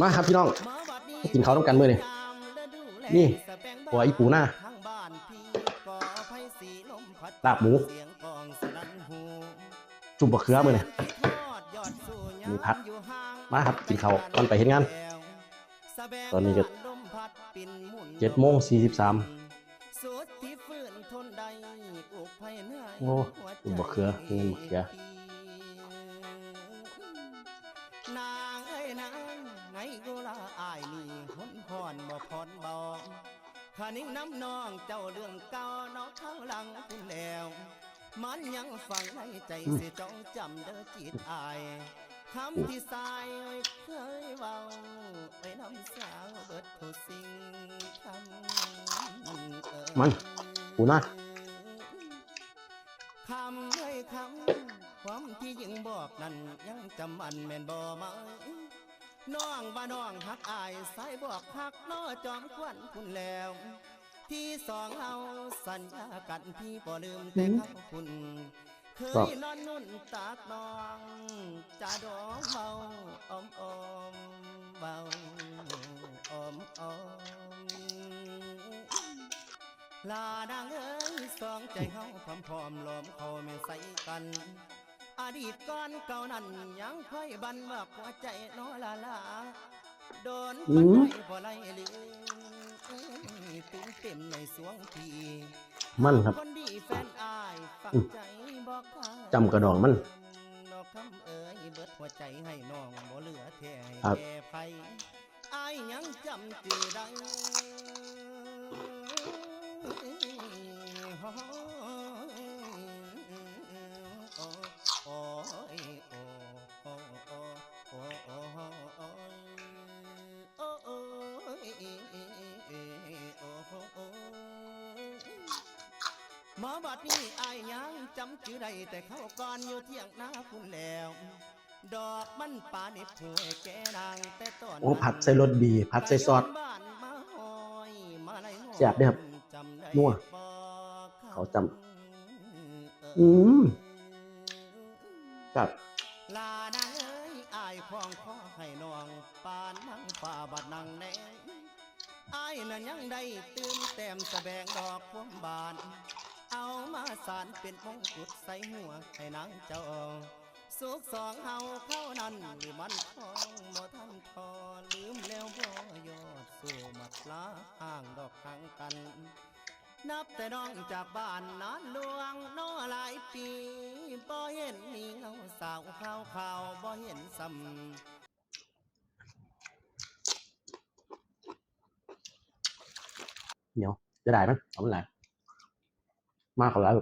มาครับพี่น้องกินข้าวต้มกันมื้อนี่นี่หัวอีปูหน้าลาบหมูจุ่มบะเขือมื้อนี่มีพักมาครับกินข้าวก่อนไปเฮ็ดงานตอนนี้ก็7:43โอ้จุ่มบะเขือเงินบะเขือนางเอ้ยนางไงกูละอายนี่หุนพรบ่พรบ่ข้านิ่งน้ำน้องเจ้าเรื่องเก่าเนาะข้างหลังคุณแล้วมันยังฝังในใจสิจ้องจำเด้อจิตอายคำที่สายเคยเว้าไปน้ำสาวเบิดทุกสิ่งคำมันกูนะคำเอ้ยคำความที่ยิ่งบอกนั้นยังจำมันแม่นบ่มาน้องว่าน้องหักอายสายบอกหักน้อจอมควันคุณแล้วที่สองเอาสัญญากันพี่บ่ลืมแต่เขาคุณเคยนอนนุ่นตากน้องจะดองเบาอมอมเบาอมอมลานางเอ้ยสองใจเฮาพร้อมล้อมเขาไม่ใส่กันอดีตก่อนเก่านั้นยังค่อยบันว่าหัวใจน้อลาโดนคนไว้บ่ไล่ลืมตุ้มเต็มในสวงทีมันครับคนดีแฟนอายฝังใจบอกจำกระดองมันนอกคำเอ๋ยเบิดหัวใจให้น้องบ่เหลือแท้ให้แก่ไผอายยังจำจื่อได้หมอบัดนี้อายยังจำชื่อได้แต่เขาก่อนอยู่เที่ยงหน้าคุณแล้วดอกมันป่านิบหัวแก่นางแต่ตอนโอ้ผัดใส่รสดีผัดใส่ซอสแซ่บเด้อครับนัวเขาจำครับลานางเอ้ยอายคล้องคอให้น้องปานนังป่าบัดนังแนงอายนั้นยังได้ตื่นแต้มแสดงดอกพวงบานเอามาสานเป็นมงกุฎใส่หัวให้นางเจ้าสุขสองเฮาเข้านั้นหรือมันทองบ่ทันทอลืมแล้วบ่ยอดสู่มัดลาห่างดอกห่างกันนับแต่น้องจากบ้านนานหลวงน้อหลายปีบ่เห็นมีเงาสาวข่าวบ่เห็นซ้ำเดี๋ยวจะได้ไหมเอาเป็นไรมากกว่าแล้ว